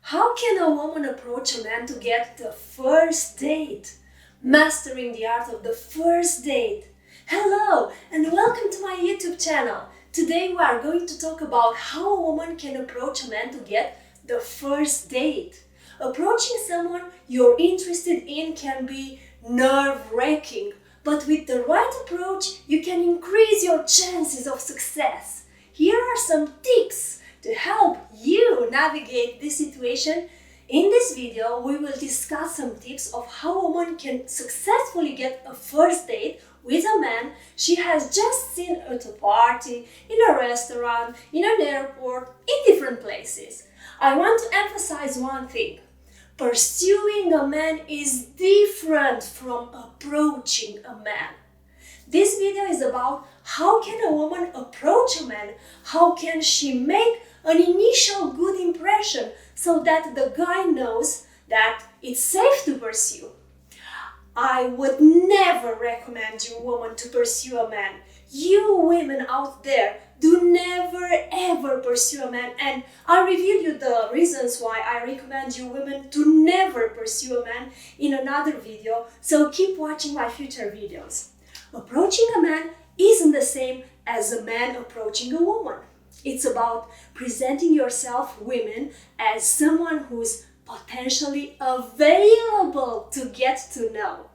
How can a woman approach a man to get the first date? Mastering the art of the first date. Hello and welcome to my YouTube channel. Today we are going to talk about how a woman can approach a man to get the first date. Approaching someone you're interested in can be nerve-wracking, but with the right approach you can increase your chances of success. Here are some tips to help you navigate this situation. In this video, we will discuss some tips of how a woman can successfully get a first date with a man she has just seen at a party, in a restaurant, in an airport, in different places. I want to emphasize one thing. Pursuing a man is different from approaching a man. This video is about how can a woman approach a man, how can she make an initial good impression so that the guy knows that it's safe to pursue. I would never recommend you, woman, to pursue a man. You women out there, do never ever pursue a man, and I'll reveal you the reasons why I recommend you women to never pursue a man in another video, so keep watching my future videos. Approaching a man isn't the same as a man approaching a woman. It's about presenting yourself, women, as someone who's potentially available to get to know.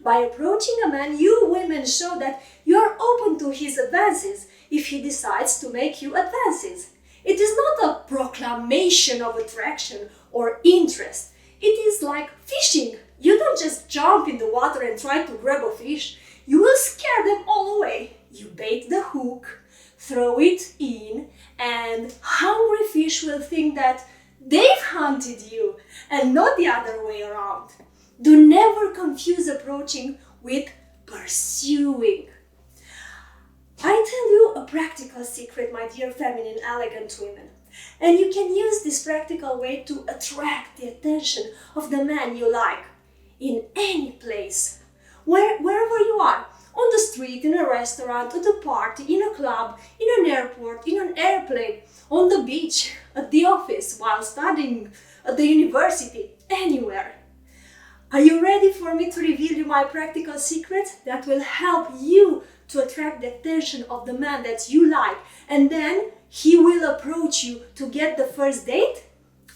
By approaching a man, you women show that you're open to his advances if he decides to make you advances. It is not a proclamation of attraction or interest. It is like fishing. You don't just jump in the water and try to grab a fish. You will scare them all away. You bait the hook, throw it in, and hungry fish will think that they've hunted you and not the other way around. Do never confuse approaching with pursuing. I tell you a practical secret, my dear feminine, elegant women. And you can use this practical way to attract the attention of the man you like in any place, wherever you are. On the street, in a restaurant, at a party, in a club, in an airport, in an airplane, on the beach, at the office, while studying at the university, anywhere. Are you ready for me to reveal you my practical secret that will help you to attract the attention of the man that you like, and then he will approach you to get the first date?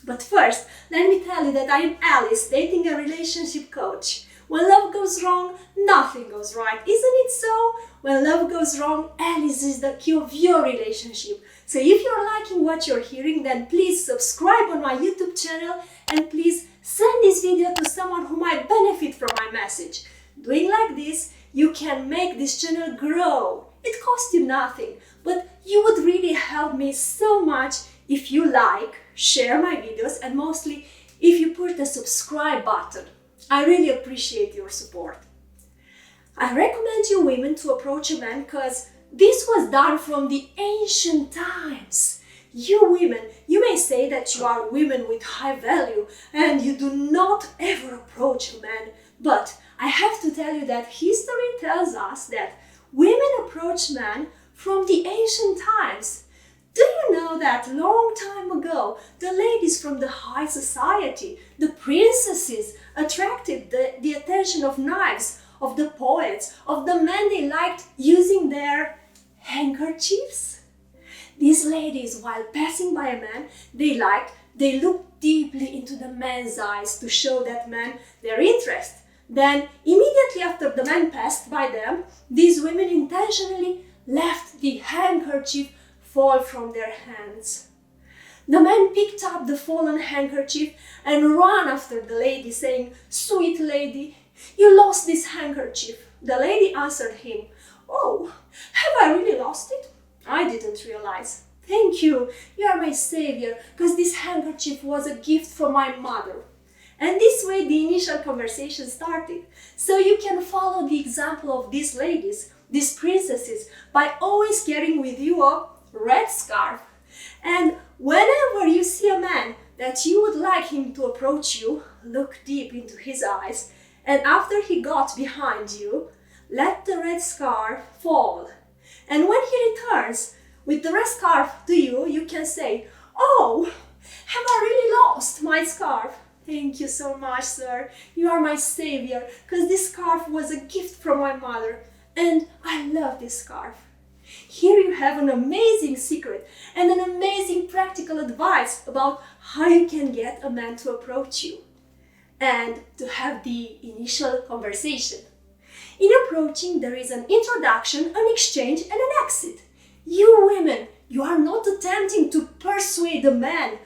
But first, let me tell you that I am Alice, dating a relationship coach. When love goes wrong, nothing goes right. Isn't it so? When love goes wrong, Alice is the key of your relationship. So if you're liking what you're hearing, then please subscribe on my YouTube channel and please send this video to someone who might benefit from my message. Doing like this, you can make this channel grow. It costs you nothing, but you would really help me so much if you like, share my videos, and mostly if you push the subscribe button. I really appreciate your support. I recommend you women to approach a man because this was done from the ancient times. You women, you may say that you are women with high value and you do not ever approach a man, but I have to tell you that history tells us that women approach men from the ancient times. Do you know that long time ago, the ladies from the high society, the princesses, attracted the attention of knights, of the poets, of the men they liked using their handkerchiefs? These ladies, while passing by a man they liked, they looked deeply into the man's eyes to show that man their interest. Then, immediately after the man passed by them, these women intentionally left the handkerchief fall from their hands. The man picked up the fallen handkerchief and ran after the lady, saying, "Sweet lady, you lost this handkerchief." The lady answered him, "Oh, have I really lost it? I didn't realize. Thank you, you are my savior, because this handkerchief was a gift from my mother." And this way the initial conversation started. So you can follow the example of these ladies, these princesses, by always carrying with you a red scarf. And whenever you see a man that you would like him to approach you, look deep into his eyes, and after he got behind you, let the red scarf fall. And when he returns with the red scarf to you, you can say, "Oh, have I really lost my my scarf. Thank you so much, sir. You are my savior, because this scarf was a gift from my mother, and I love this scarf. Here you have an amazing secret and an amazing practical advice about how you can get a man to approach you and to have the initial conversation. In approaching, there is an introduction, an exchange, and an exit. You women, you are not attempting to persuade a man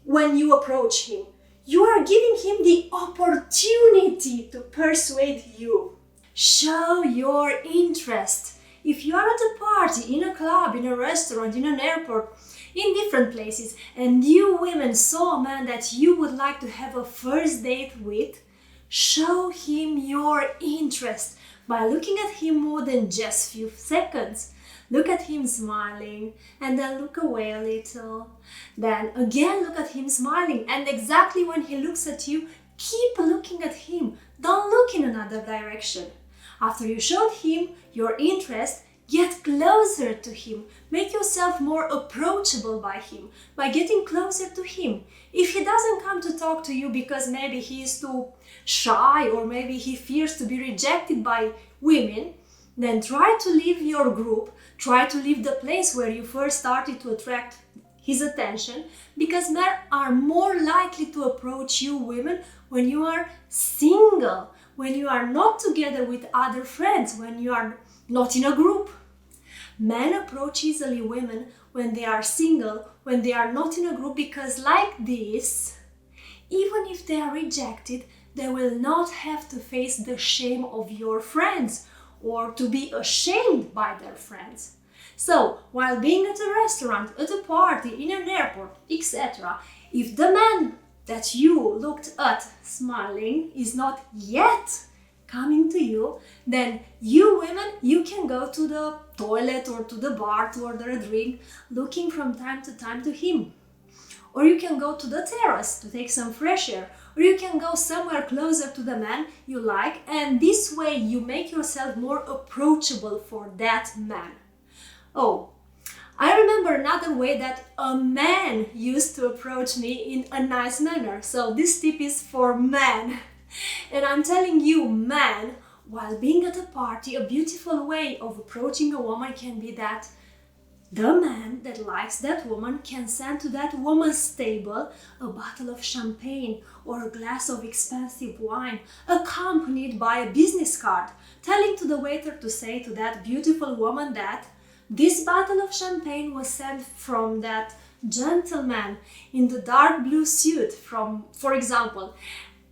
when you approach him. You are giving him the opportunity to persuade you. Show your interest. If you are at a party, in a club, in a restaurant, in an airport, in different places, and you women saw a man that you would like to have a first date with, show him your interest by looking at him more than just few seconds. Look at him smiling, and then look away a little. Then again look at him smiling, and exactly when he looks at you, keep looking at him. Don't look in another direction. After you showed him your interest, get closer to him. Make yourself more approachable by him, by getting closer to him. If he doesn't come to talk to you because maybe he is too shy or maybe he fears to be rejected by women, then try to leave your group, try to leave the place where you first started to attract his attention, because men are more likely to approach you women when you are single, when you are not together with other friends, when you are not in a group. Men approach easily women when they are single, when they are not in a group, because like this, even if they are rejected, they will not have to face the shame of your friends or to be ashamed by their friends. So, while being at a restaurant, at a party, in an airport, etc., if the man that you looked at smiling is not yet coming to you, then you women, you can go to the toilet or to the bar to order a drink, looking from time to time to him. Or you can go to the terrace to take some fresh air, or you can go somewhere closer to the man you like, and this way you make yourself more approachable for that man. Oh, I remember another way that a man used to approach me in a nice manner. So this tip is for men. And I'm telling you, man, while being at a party, a beautiful way of approaching a woman can be that the man that likes that woman can send to that woman's table a bottle of champagne or a glass of expensive wine, accompanied by a business card, telling to the waiter to say to that beautiful woman that this bottle of champagne was sent from that gentleman in the dark blue suit, for example.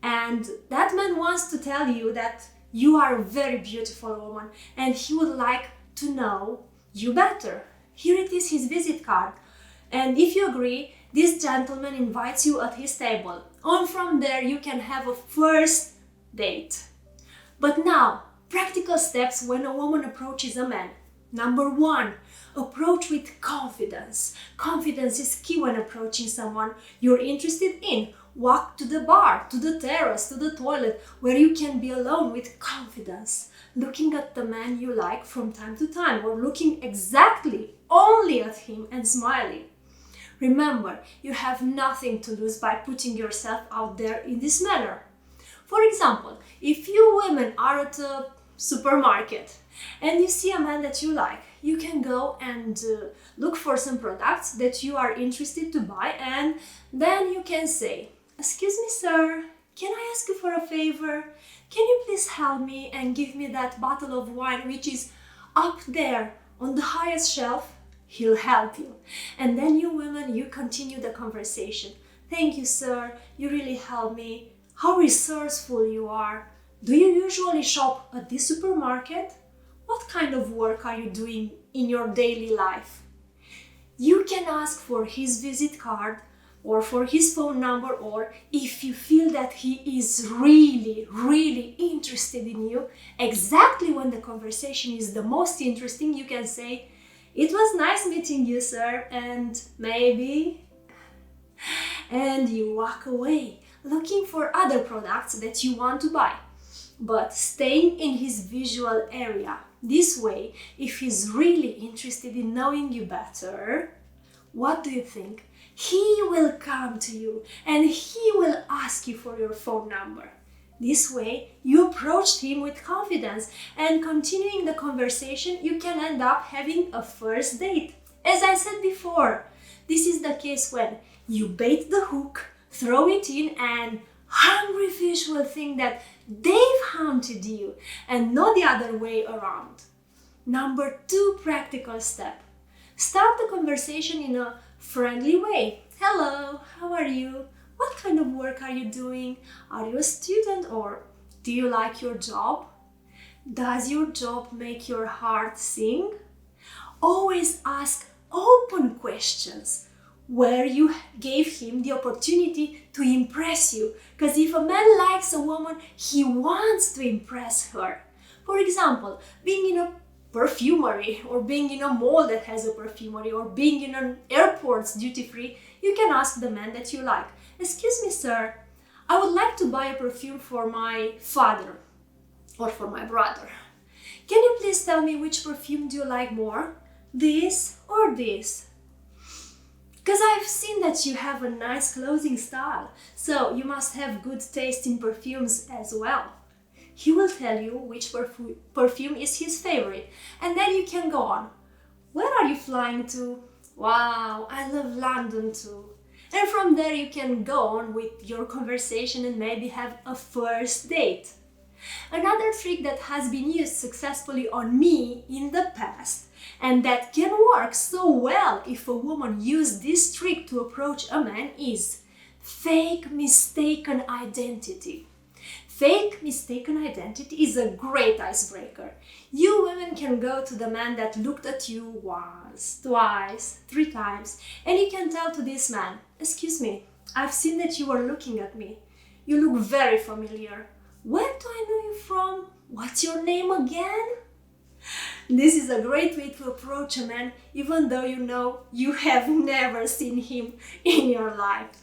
And that man wants to tell you that you are a very beautiful woman and he would like to know you better. Here it is, his visit card. And if you agree, this gentleman invites you at his table. On from there, you can have a first date. But now, practical steps when a woman approaches a man. Number 1, approach with confidence. Confidence is key when approaching someone you're interested in. Walk to the bar, to the terrace, to the toilet, where you can be alone with confidence, looking at the man you like from time to time, or looking exactly only at him and smiling. Remember, you have nothing to lose by putting yourself out there in this manner. For example, if you women are at a supermarket and you see a man that you like, you can go and look for some products that you are interested to buy, and then you can say, "Excuse me, sir, can I ask you for a favor? Can you please help me and give me that bottle of wine which is up there on the highest shelf?" He'll help you. And then you women, you continue the conversation. "Thank you, sir, you really help me. How resourceful you are. Do you usually shop at this supermarket? What kind of work are you doing in your daily life?" You can ask for his visit card or for his phone number, or if you feel that he is really interested in you, exactly when the conversation is the most interesting, you can say, "It was nice meeting you, sir, and maybe..." And you walk away, looking for other products that you want to buy, but staying in his visual area. This way, if he's really interested in knowing you better, what do you think? he will come to you and he will ask you for your phone number. This way, you approached him with confidence, and continuing the conversation, you can end up having a first date. As I said before, this is the case when you bait the hook, throw it in, and hungry fish will think that they've hunted you and not the other way around. Number 2 practical step. Start the conversation in a friendly way. Hello, how are you? What kind of work are you doing? Are you a student, or do you like your job? Does your job make your heart sing? Always ask open questions where you gave him the opportunity to impress you. Because if a man likes a woman, he wants to impress her. For example, being in a perfumery, or being in a mall that has a perfumery, or being in an airport's duty-free, you can ask the man that you like, "Excuse me, sir, I would like to buy a perfume for my father or for my brother. Can you please tell me which perfume do you like more? This or this? Because I've seen that you have a nice clothing style, so you must have good taste in perfumes as well." He will tell you which perfume is his favorite, and then you can go on. "Where are you flying to?" "Wow, I love London too." And from there you can go on with your conversation and maybe have a first date. Another trick that has been used successfully on me in the past, and that can work so well if a woman uses this trick to approach a man, is fake mistaken identity. Fake mistaken identity is a great icebreaker. You women can go to the man that looked at you once, twice, 3 times, and you can tell to this man, "Excuse me, I've seen that you are looking at me. You look very familiar. Where do I know you from? What's your name again?" This is a great way to approach a man, even though you know you have never seen him in your life.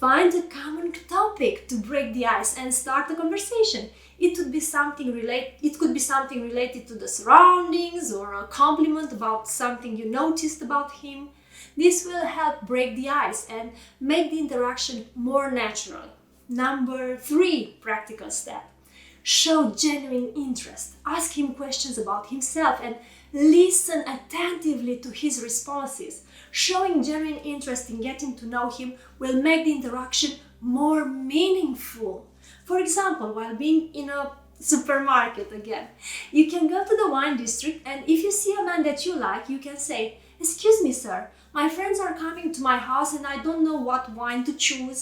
Find a common topic to break the ice and start the conversation. It could be something related to the surroundings, or a compliment about something you noticed about him. This will help break the ice and make the interaction more natural. Number 3 practical step. Show genuine interest. Ask him questions about himself and listen attentively to his responses. Showing genuine interest in getting to know him will make the interaction more meaningful. For example, while being in a supermarket again, you can go to the wine district, and if you see a man that you like, you can say, "Excuse me, sir, my friends are coming to my house and I don't know what wine to choose.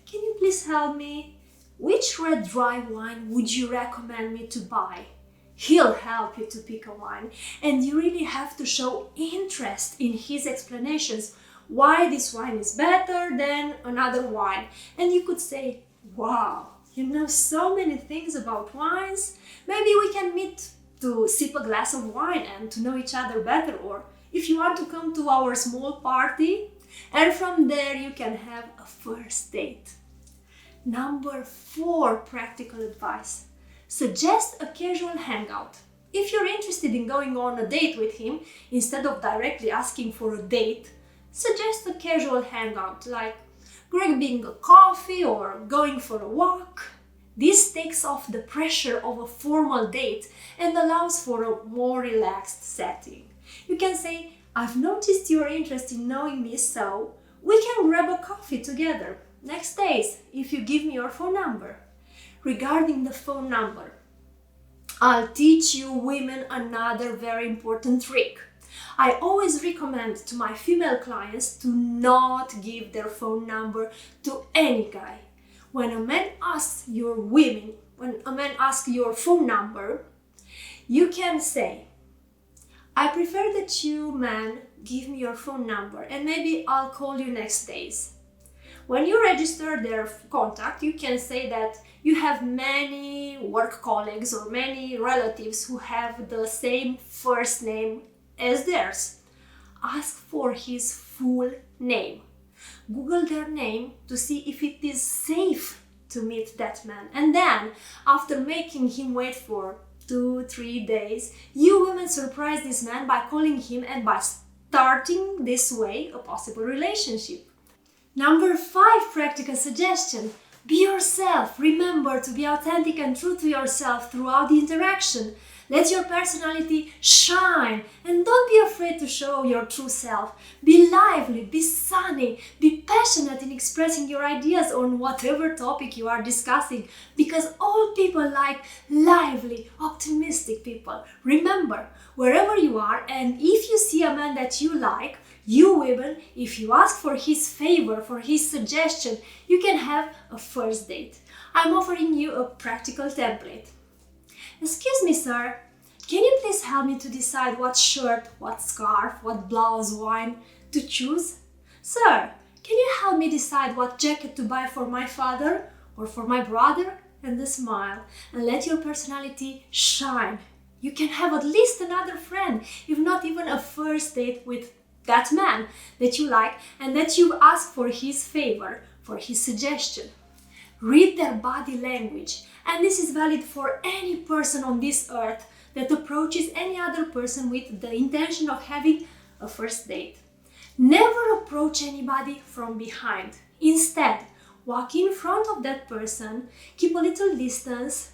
Can you please help me? Which red dry wine would you recommend me to buy?" He'll help you to pick a wine, and you really have to show interest in his explanations why this wine is better than another wine. And you could say, "Wow, you know so many things about wines. Maybe we can meet to sip a glass of wine and to know each other better, or if you want to come to our small party." And from there you can have a first date. Number 4 practical advice. Suggest a casual hangout. If you're interested in going on a date with him, instead of directly asking for a date, suggest a casual hangout, like grabbing a coffee or going for a walk. This takes off the pressure of a formal date and allows for a more relaxed setting. You can say, "I've noticed your interest in knowing me, so we can grab a coffee together next days if you give me your phone number." Regarding the phone number, I'll teach you women another very important trick. I always recommend to my female clients to not give their phone number to any guy. When a man asks your phone number, you can say, "I prefer that you, man, give me your phone number and maybe I'll call you next days." When you register their contact, you can say that you have many work colleagues or many relatives who have the same first name as theirs. Ask for his full name. Google their name to see if it is safe to meet that man. And then, after making him wait for 2-3 days, you women surprise this man by calling him and by starting this way a possible relationship. Number 5 practical suggestion. Be yourself. Remember to be authentic and true to yourself throughout the interaction. Let your personality shine and don't be afraid to show your true self. Be lively, be sunny, be passionate in expressing your ideas on whatever topic you are discussing, because all people like lively, optimistic people. Remember, wherever you are, and if you see a man that you like, you women, if you ask for his favor, for his suggestion, you can have a first date. I'm offering you a practical template. Excuse me, sir, can you please help me to decide what shirt, what scarf, what blouse, wine to choose? Sir, can you help me decide what jacket to buy for my father or for my brother? And a smile, and let your personality shine. You can have at least another friend, if not even a first date with that man that you like and that you ask for his favor, for his suggestion. Read their body language, and this is valid for any person on this earth that approaches any other person with the intention of having a first date. Never approach anybody from behind. Instead, walk in front of that person, keep a little distance,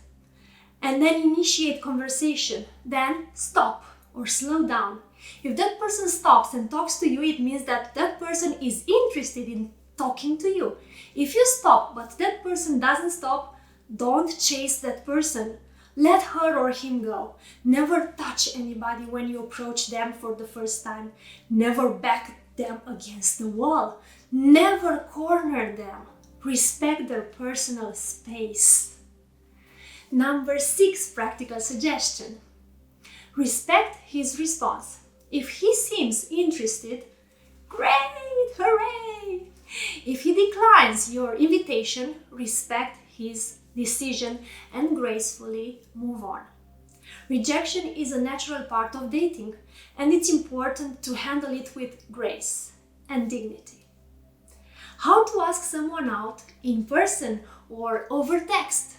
and then initiate conversation. Then stop or slow down. If that person stops and talks to you, it means that that person is interested in talking to you. If you stop but that person doesn't stop, don't chase that person. Let her or him go. Never touch anybody when you approach them for the first time. Never back them against the wall. Never corner them. Respect their personal space. Number 6 practical suggestion. Respect his response. If he seems interested, great, hooray! If he declines your invitation, respect his decision and gracefully move on. Rejection is a natural part of dating, and it's important to handle it with grace and dignity. How to ask someone out in person or over text?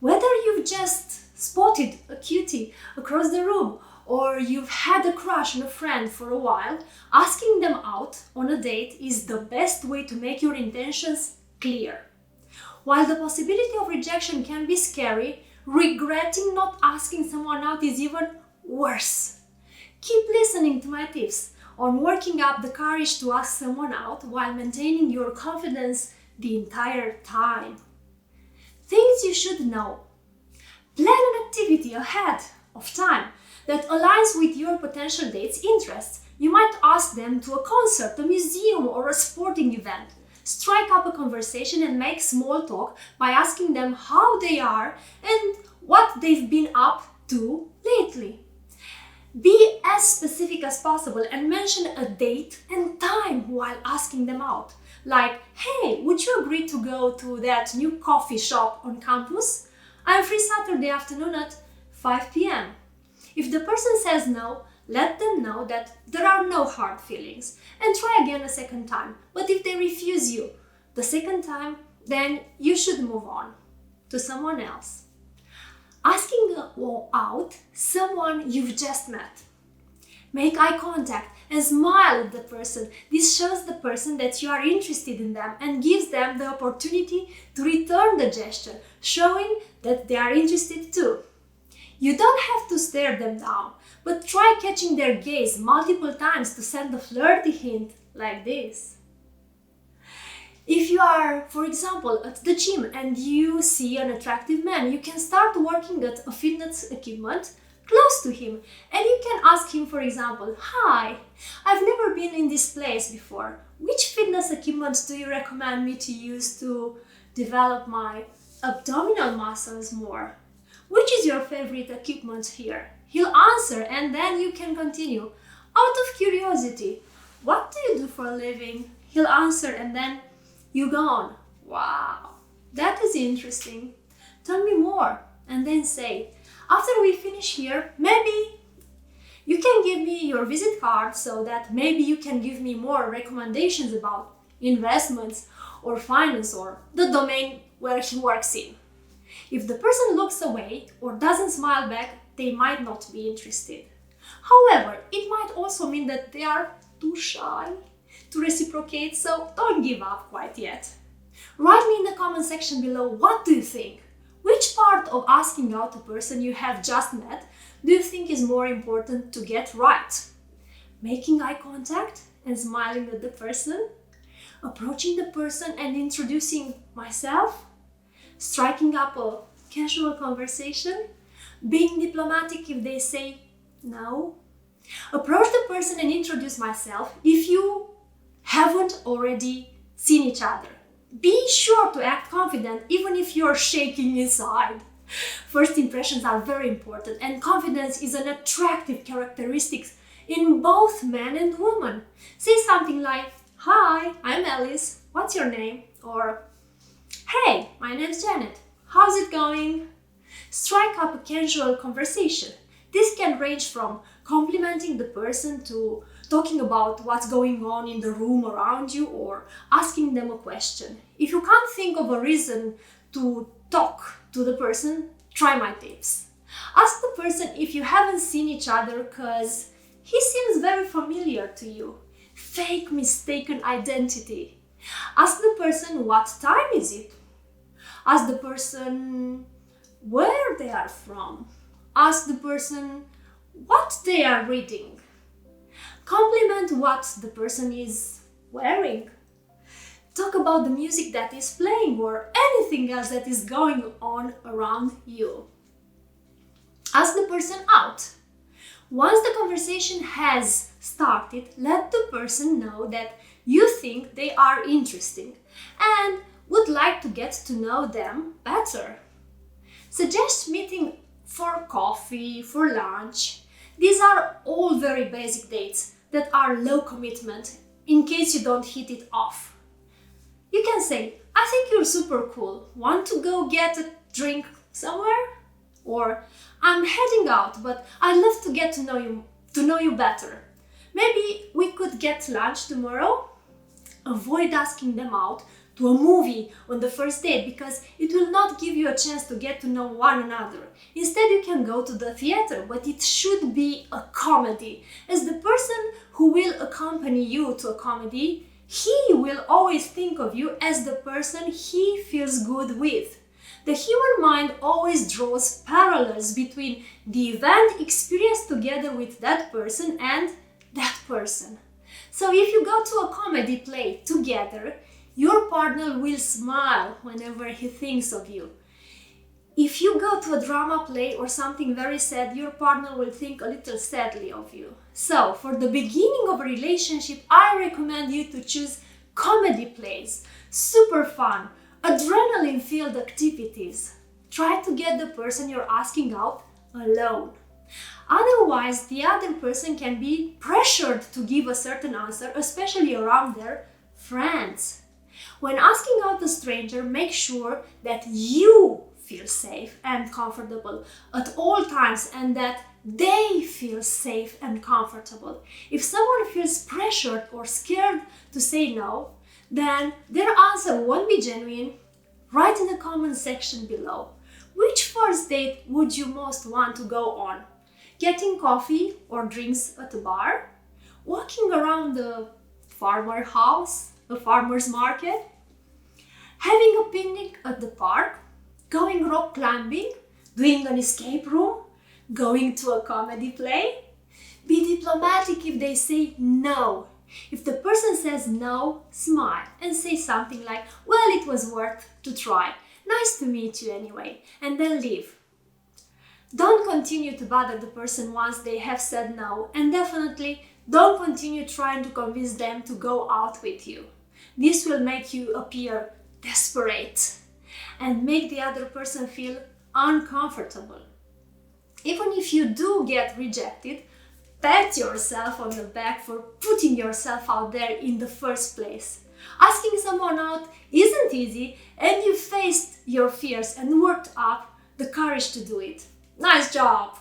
Whether you've just spotted a cutie across the room or you've had a crush on a friend for a while, asking them out on a date is the best way to make your intentions clear. While the possibility of rejection can be scary, regretting not asking someone out is even worse. Keep listening to my tips on working up the courage to ask someone out while maintaining your confidence the entire time. Things you should know. Plan an activity ahead of time that aligns with your potential date's interests. You might ask them to a concert, a museum, or a sporting event. Strike up a conversation and make small talk by asking them how they are and what they've been up to lately. Be as specific as possible and mention a date and time while asking them out. Like, hey, would you agree to go to that new coffee shop on campus? I'm free Saturday afternoon at 5 p.m. If the person says no, let them know that there are no hard feelings and try again a second time. But if they refuse you the second time, then you should move on to someone else. Asking out someone you've just met. Make eye contact and smile at the person. This shows the person that you are interested in them and gives them the opportunity to return the gesture, showing that they are interested too. You don't have to stare them down, but try catching their gaze multiple times to send a flirty hint like this. If you are, for example, at the gym and you see an attractive man, you can start working at a fitness equipment close to him, and you can ask him, for example, "Hi, I've never been in this place before. Which fitness equipment do you recommend me to use to develop my abdominal muscles more? Which is your favorite equipment here?" He'll answer, and then you can continue. "Out of curiosity, what do you do for a living?" He'll answer, and then you go on. "Wow, that is interesting. Tell me more." And then say, "After we finish here, maybe you can give me your visit card so that maybe you can give me more recommendations about investments or finance or the domain where he works in." If the person looks away or doesn't smile back, they might not be interested. However, it might also mean that they are too shy to reciprocate, so don't give up quite yet. Write me in the comment section below, what do you think? Which part of asking out a person you have just met do you think is more important to get right? Making eye contact and smiling at the person? Approaching the person and introducing myself? Striking up a casual conversation? Being diplomatic if they say no? Approach the person and introduce myself if you haven't already seen each other. Be sure to act confident even if you're shaking inside. First impressions are very important, and confidence is an attractive characteristic in both men and women. Say something like, "Hi, I'm Alice, what's your name?" Or, "Hey, my name's Janet, how's it going?" Strike up a casual conversation. This can range from complimenting the person to talking about what's going on in the room around you or asking them a question. If you can't think of a reason to talk to the person, try my tips. Ask the person if you haven't seen each other because he seems very familiar to you. Fake mistaken identity. Ask the person what time is it. Ask the person where they are from. Ask the person what they are reading. Compliment what the person is wearing. Talk about the music that is playing or anything else that is going on around you. Ask the person out. Once the conversation has started, let the person know that you think they are interesting and would like to get to know them better. Suggest meeting for coffee, for lunch. These are all very basic dates that are low commitment in case you don't hit it off. You can say, "I think you're super cool. Want to go get a drink somewhere?" Or, "I'm heading out, but I'd love to get to know you better. Maybe we could get lunch tomorrow?" Avoid asking them out to a movie on the first date because it will not give you a chance to get to know one another. Instead, you can go to the theater, but it should be a comedy. As the person who will accompany you to a comedy, he will always think of you as the person he feels good with. The human mind always draws parallels between the event experienced together with that person and that person. So if you go to a comedy play together, your partner will smile whenever he thinks of you. If you go to a drama play or something very sad, your partner will think a little sadly of you. So, for the beginning of a relationship, I recommend you to choose comedy plays, super fun, adrenaline-filled activities. Try to get the person you're asking out alone. Otherwise, the other person can be pressured to give a certain answer, especially around their friends. When asking out a stranger, make sure that you feel safe and comfortable at all times and that they feel safe and comfortable. If someone feels pressured or scared to say no, then their answer won't be genuine. Write in the comment section below. Which first date would you most want to go on? Getting coffee or drinks at a bar? Walking around the farmer house, a farmer's market? Having a picnic at the park? Going rock climbing? Doing an escape room? Going to a comedy play? Be diplomatic if they say no. If the person says no, smile and say something like, "Well, it was worth to try. Nice to meet you anyway," and then leave. Don't continue to bother the person once they have said no, and definitely don't continue trying to convince them to go out with you. This will make you appear desperate and make the other person feel uncomfortable. Even if you do get rejected, pat yourself on the back for putting yourself out there in the first place. Asking someone out isn't easy, and you faced your fears and worked up the courage to do it. Nice job!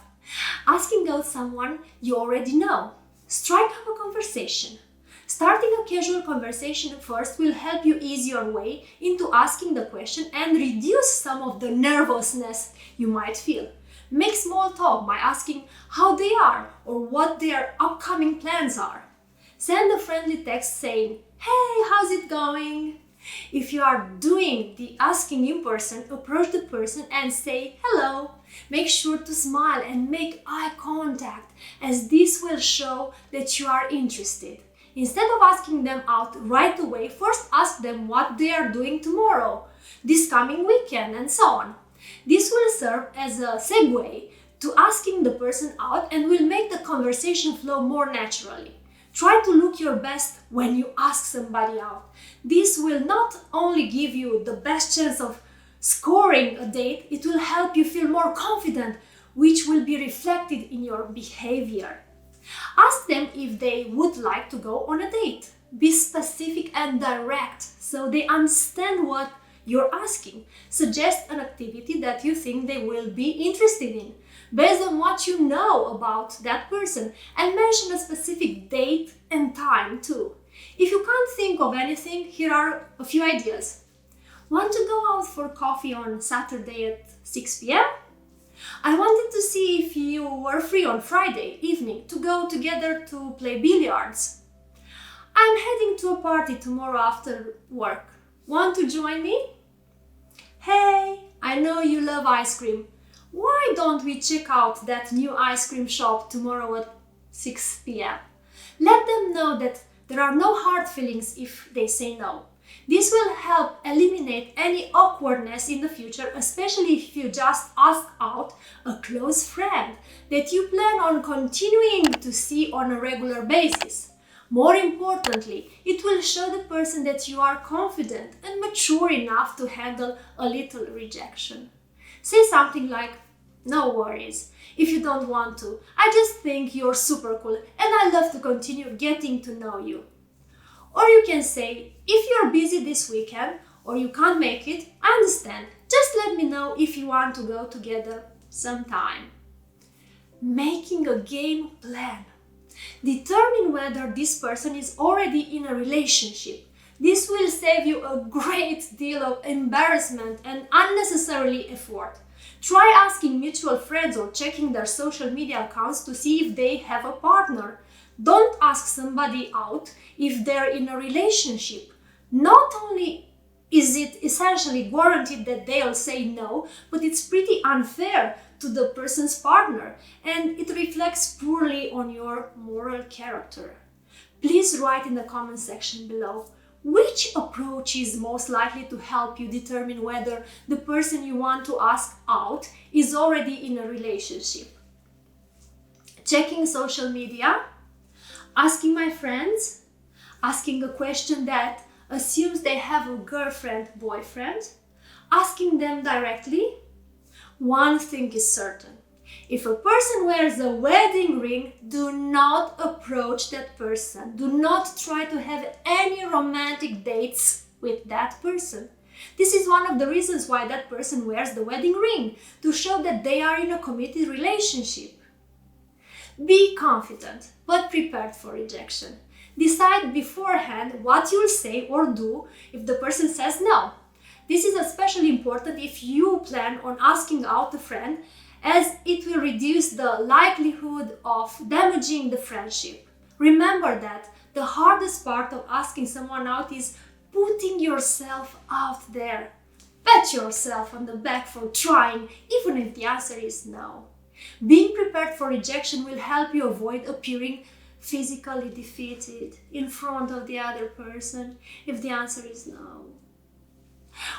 Asking out someone you already know. Strike up a conversation. Starting a casual conversation first will help you ease your way into asking the question and reduce some of the nervousness you might feel. Make small talk by asking how they are or what their upcoming plans are. Send a friendly text saying, "Hey, how's it going?" If you are doing the asking in person, approach the person and say hello. Make sure to smile and make eye contact, as this will show that you are interested. Instead of asking them out right away, first ask them what they are doing tomorrow, this coming weekend, and so on. This will serve as a segue to asking the person out and will make the conversation flow more naturally. Try to look your best when you ask somebody out. This will not only give you the best chance of scoring a date, it will help you feel more confident, which will be reflected in your behavior. Ask them if they would like to go on a date. Be specific and direct so they understand what you're asking. Suggest an activity that you think they will be interested in, based on what you know about that person, and mention a specific date and time too. If you can't think of anything, here are a few ideas. Want to go out for coffee on Saturday at 6 p.m? I wanted to see if you were free on Friday evening to go together to play billiards. I'm heading to a party tomorrow after work. Want to join me? Hey, I know you love ice cream. Why don't we check out that new ice cream shop tomorrow at 6 p.m? Let them know that there are no hard feelings if they say no. This will help eliminate any awkwardness in the future, especially if you just ask out a close friend that you plan on continuing to see on a regular basis. More importantly, it will show the person that you are confident and mature enough to handle a little rejection. Say something like, "No worries, if you don't want to. I just think you're super cool and I love to continue getting to know you." Or you can say, "If you're busy this weekend or you can't make it, I understand. Just let me know if you want to go together sometime." Making a game plan. Determine whether this person is already in a relationship. This will save you a great deal of embarrassment and unnecessary effort. Try asking mutual friends or checking their social media accounts to see if they have a partner. Don't ask somebody out if they're in a relationship. Not only is it essentially guaranteed that they'll say no, but it's pretty unfair to the person's partner, and it reflects poorly on your moral character. Please write in the comment section below which approach is most likely to help you determine whether the person you want to ask out is already in a relationship. Checking social media, asking my friends, asking a question that assumes they have a girlfriend, boyfriend, asking them directly. One thing is certain. If a person wears a wedding ring, do not approach that person. Do not try to have any romantic dates with that person. This is one of the reasons why that person wears the wedding ring, to show that they are in a committed relationship. Be confident, but prepared for rejection. Decide beforehand what you'll say or do if the person says no. This is especially important if you plan on asking out a friend, as it will reduce the likelihood of damaging the friendship. Remember that the hardest part of asking someone out is putting yourself out there. Pat yourself on the back for trying, even if the answer is no. Being prepared for rejection will help you avoid appearing physically defeated in front of the other person if the answer is no.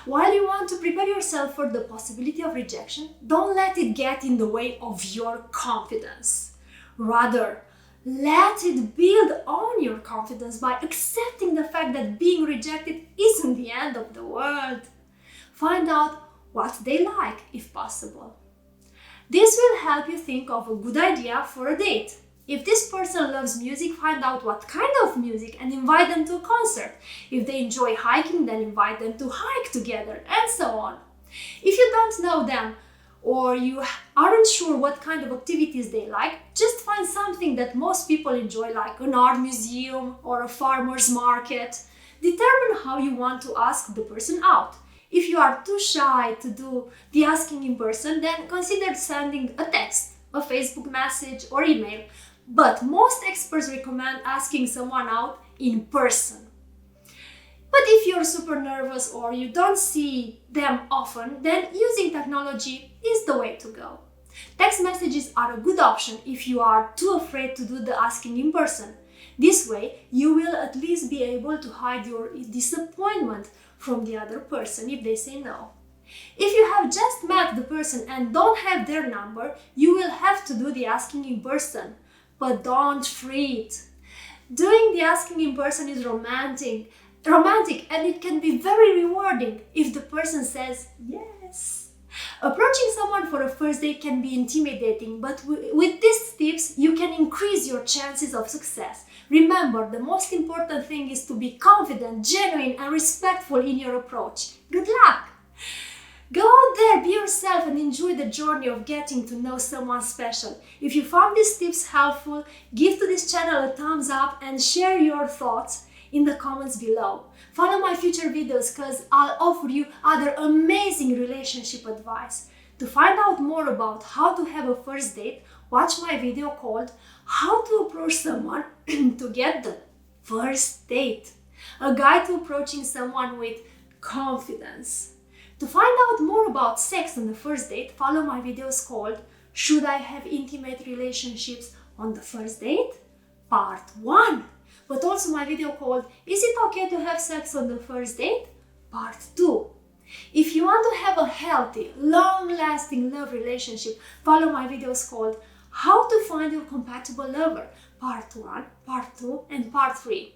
While you want to prepare yourself for the possibility of rejection, don't let it get in the way of your confidence. Rather, let it build on your confidence by accepting the fact that being rejected isn't the end of the world. Find out what they like, if possible. This will help you think of a good idea for a date. If this person loves music, find out what kind of music and invite them to a concert. If they enjoy hiking, then invite them to hike together, and so on. If you don't know them or you aren't sure what kind of activities they like, just find something that most people enjoy, like an art museum or a farmer's market. Determine how you want to ask the person out. If you are too shy to do the asking in person, then consider sending a text, a Facebook message, or email. but most experts recommend asking someone out in person. But if you're super nervous or you don't see them often, then using technology is the way to go. Text messages are a good option if you are too afraid to do the asking in person. This way, you will at least be able to hide your disappointment from the other person if they say no. If you have just met the person and don't have their number, you will have to do the asking in person. But don't fret. Doing the asking in person is romantic and it can be very rewarding if the person says yes. Approaching someone for a first date can be intimidating, but with these tips you can increase your chances of success. Remember, the most important thing is to be confident, genuine and respectful in your approach. Good luck! Go out there, be yourself and enjoy the journey of getting to know someone special. If you found these tips helpful, give to this channel a thumbs up and share your thoughts in the comments below. Follow my future videos because I'll offer you other amazing relationship advice. To find out more about how to have a first date, watch my video called How to Approach Someone to Get the First Date, a guide to approaching someone with confidence. To find out more about sex on the first date, follow my videos called Should I Have Intimate Relationships on the First Date? Part 1. But also my video called Is it okay to have sex on the first date? Part 2. If you want to have a healthy, long-lasting love relationship, follow my videos called How to Find Your Compatible Lover, Part 1, Part 2 and Part 3.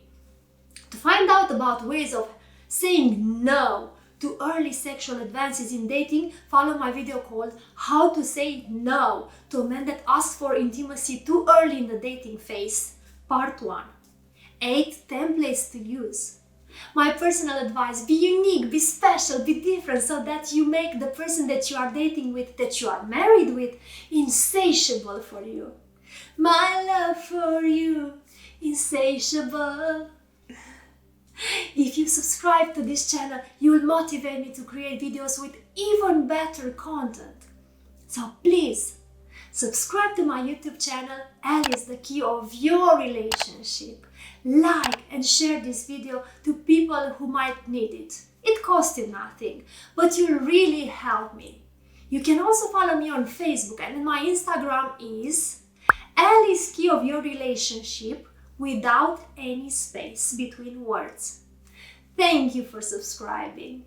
To find out about ways of saying no to early sexual advances in dating, follow my video called How to Say No to a man that asks for intimacy too early in the dating phase, Part 1. 8 templates to use. My personal advice: be unique, be special, be different so that you make the person that you are dating with, that you are married with, insatiable for you. My love for you, insatiable. If you subscribe to this channel, you will motivate me to create videos with even better content. So please, subscribe to my YouTube channel, 𝐿 is the key of your relationship. Like and share this video to people who might need it. It costs you nothing, but you'll really help me. You can also follow me on Facebook, and my Instagram is 𝐿 is key of your relationship without any space between words. Thank you for subscribing.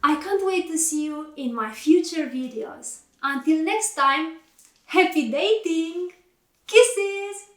I can't wait to see you in my future videos. Until next time, happy dating! Kisses!